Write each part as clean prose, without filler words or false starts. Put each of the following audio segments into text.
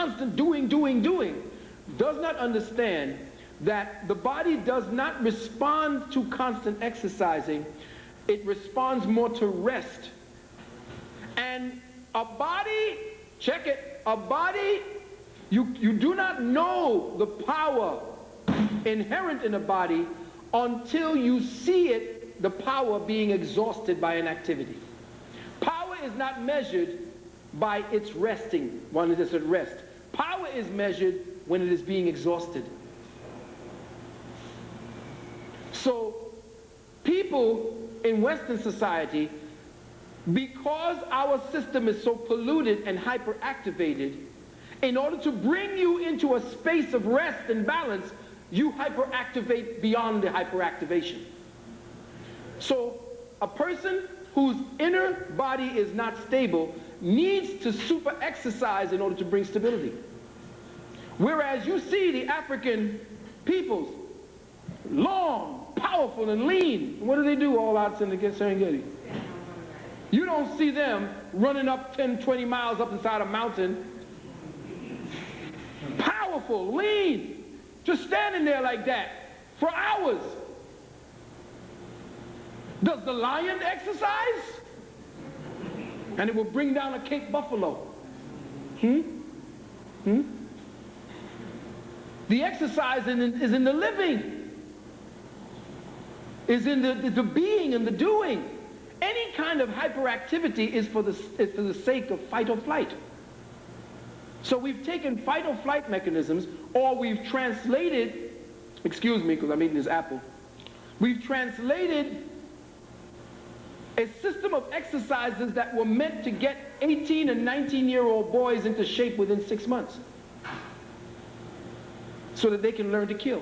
constant doing, does not understand that the body does not respond to constant exercising. It responds more to rest. And a body, check it, a body, you do not know the power inherent in a body until you see it, the power being exhausted by an activity. Power is not measured by its resting, when it is at rest. Power is measured when it is being exhausted. So people in Western society, because our system is so polluted and hyperactivated, in order to bring you into a space of rest and balance, you hyperactivate beyond the hyperactivation. So a person whose inner body is not stable needs to super exercise in order to bring stability. Whereas you see the African peoples, long, powerful, and lean. What do all out in the Serengeti? You don't see them running up 10, 20 miles up inside a mountain. Powerful, lean, just standing there like that for hours. Does the lion exercise? And it will bring down a Cape buffalo. The exercise is in the living, is in the being and the doing. Any kind of hyperactivity is for the sake of fight or flight. So we've taken fight or flight mechanisms, or we've translated, excuse me because I'm eating this apple, we've translated a system of exercises that were meant to get 18 and 19-year-old boys into shape within 6 months so that they can learn to kill.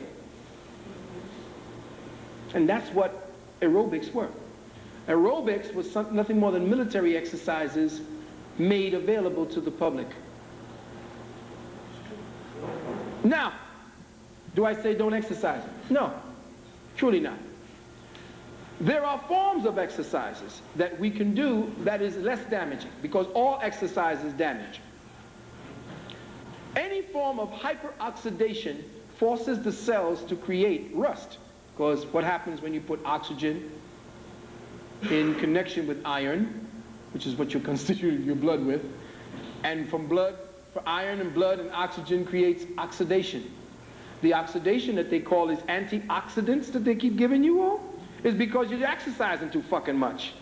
And that's what aerobics were. Aerobics was nothing more than military exercises made available to the public. Now, do I say don't exercise? No, truly not. There are forms of exercises that we can do that is less damaging, because all exercise is damage. Any form of hyperoxidation forces the cells to create rust, because what happens when you put oxygen in connection with iron, which is what you're constituting your blood with, and from blood, for iron and blood and oxygen creates oxidation. The oxidation that they call is antioxidants that they keep giving you all is because you're exercising too fucking much.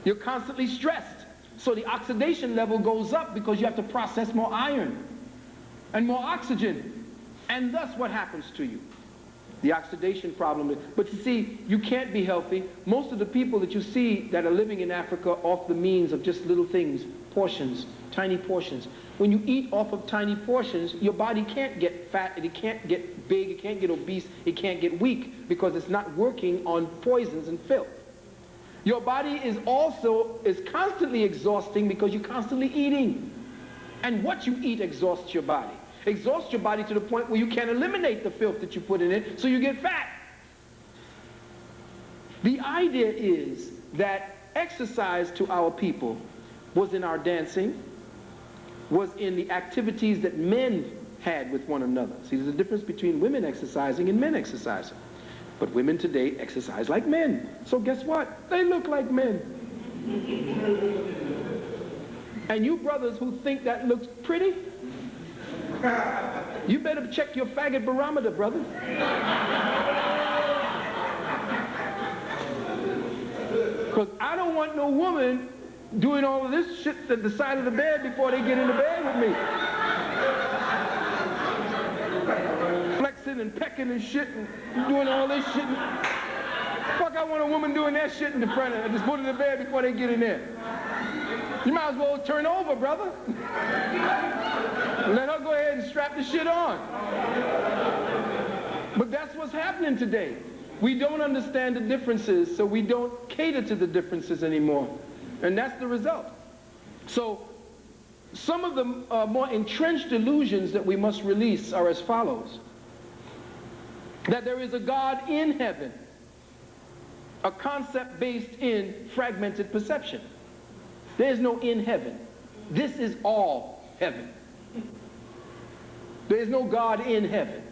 You're constantly stressed. So the oxidation level goes up because you have to process more iron and more oxygen. And thus what happens to you? The oxidation problem. But you see, you can't be healthy. Most of the people that you see that are living in Africa off the means of just little things, portions, tiny portions. When you eat off of tiny portions, your body can't get fat, and it can't get big, it can't get obese, it can't get weak, because it's not working on poisons and filth. Your body is constantly exhausting because you're constantly eating. And what you eat exhausts your body. Exhausts your body to the point where you can't eliminate the filth that you put in it, so you get fat. The idea is that exercise to our people was in our dancing, was in the activities that men had with one another. See, there's a difference between women exercising and men exercising. But women today exercise like men. So guess what? They look like men. And you brothers who think that looks pretty, you better check your faggot barometer, brother. Because I don't want no woman doing all of this shit at the side of the bed before they get into bed with me. Flexing and pecking and shit and doing all this shit. Fuck, I want a woman doing that shit in the front of it. Just put it in the bed before they get in there. You might as well turn over, brother. Let her go ahead and strap the shit on. But that's what's happening today. We don't understand the differences, so we don't cater to the differences anymore. And that's the result. So some of the more entrenched illusions that we must release are as follows. That there is a God in heaven, a concept based in fragmented perception. There is no in heaven. This is all heaven. There is no God in heaven.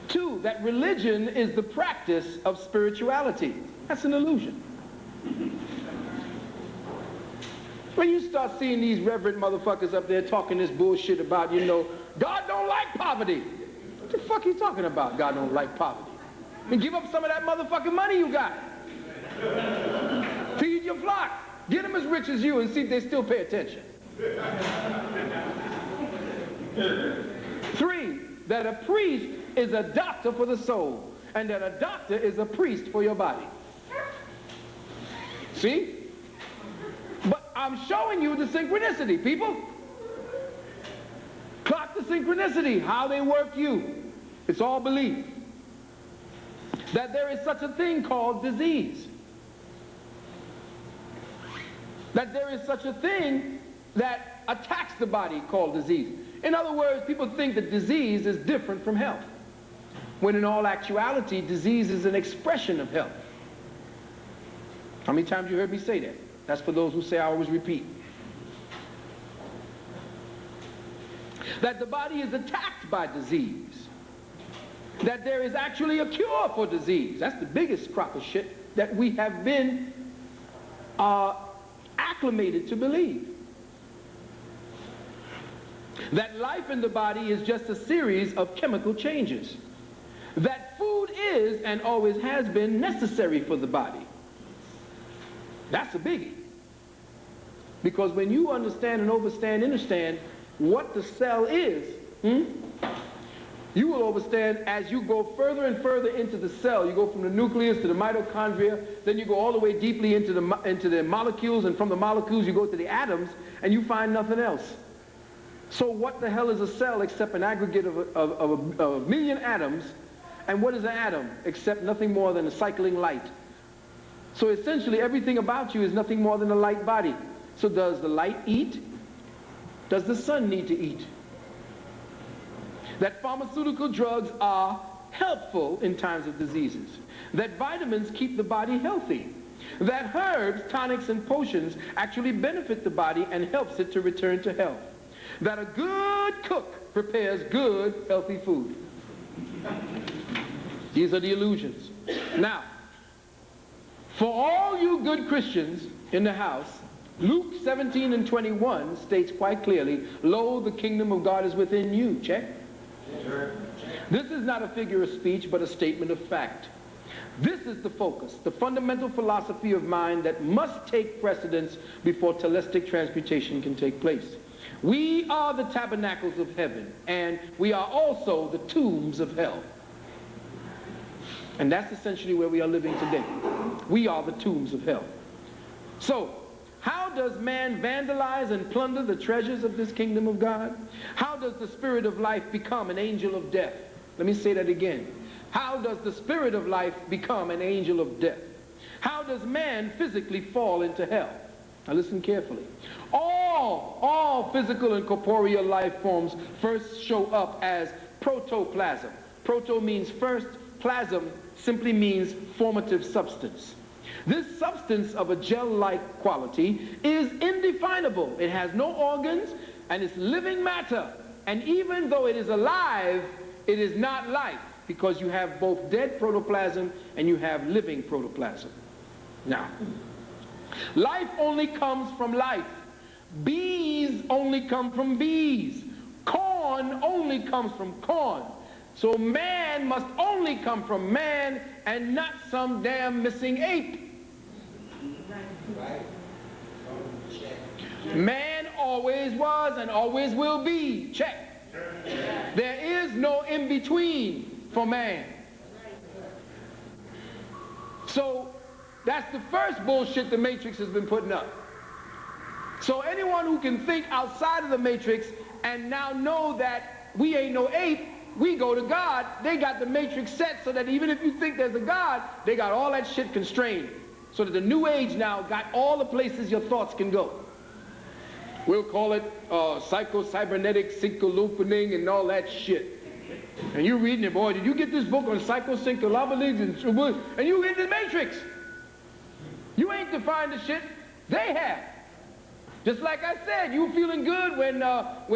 2, that religion is the practice of spirituality. That's an illusion. When you start seeing these reverend motherfuckers up there talking this bullshit about, you know, God don't like poverty. What the fuck are you talking about, God don't like poverty? And give up some of that motherfucking money you got. Feed your flock. Get them as rich as you and see if they still pay attention. 3, that a priest is a doctor for the soul, and that a doctor is a priest for your body. See? But I'm showing you the synchronicity, people. Clock the synchronicity, how they work you. It's all belief. That there is such a thing called disease. That there is such a thing that attacks the body called disease. In other words, people think that disease is different from health, when in all actuality, disease is an expression of health. How many times you heard me say that? That's for those who say I always repeat. That the body is attacked by disease. That there is actually a cure for disease. That's the biggest crock of shit that we have been acclimated to believe. That life in the body is just a series of chemical changes. That food is and always has been necessary for the body. That's a biggie. Because when you understand and understand what the cell is, you will understand as you go further and further into the cell. You go from the nucleus to the mitochondria, then you go all the way deeply into the molecules, and from the molecules you go to the atoms, and you find nothing else. So what the hell is a cell except an aggregate of a million atoms? And what is an atom except nothing more than a cycling light? So essentially everything about you is nothing more than a light body. So does the light eat? Does the sun need to eat? That pharmaceutical drugs are helpful in times of diseases. That vitamins keep the body healthy. That herbs, tonics, and potions actually benefit the body and helps it to return to health. That a good cook prepares good, healthy food. These are the illusions. Now, for all you good Christians in the house, Luke 17:21 states quite clearly, "Lo, the kingdom of God is within you." Check. This is not a figure of speech, but a statement of fact. This is the focus, the fundamental philosophy of mind that must take precedence before telestic transmutation can take place. We are the tabernacles of heaven, and we are also the tombs of hell. And that's essentially where we are living today. We are the tombs of hell. So, how does man vandalize and plunder the treasures of this kingdom of God? How does the spirit of life become an angel of death? Let me say that again. How does the spirit of life become an angel of death? How does man physically fall into hell? Now listen carefully. All physical and corporeal life forms first show up as protoplasm. Proto means first, plasm simply means formative substance. This substance of a gel-like quality is indefinable. It has no organs, and it's living matter. And even though it is alive, it is not life, because you have both dead protoplasm and you have living protoplasm. Now, life only comes from life. Bees only come from bees. Corn only comes from corn. So man must only come from man and not some damn missing ape. Man always was and always will be. Check. There is no in-between for man. So that's the first bullshit the Matrix has been putting up. So anyone who can think outside of the Matrix and now know that we ain't no ape, we go to God, they got the Matrix set so that even if you think there's a God, they got all that shit constrained. So that the New Age now got all the places your thoughts can go. We'll call it psycho-cybernetic syncholopening and all that shit. And you reading it, boy, did you get this book on psycho-syncholopening and you in the Matrix? You ain't defined the shit, they have. Just like I said, you were feeling good when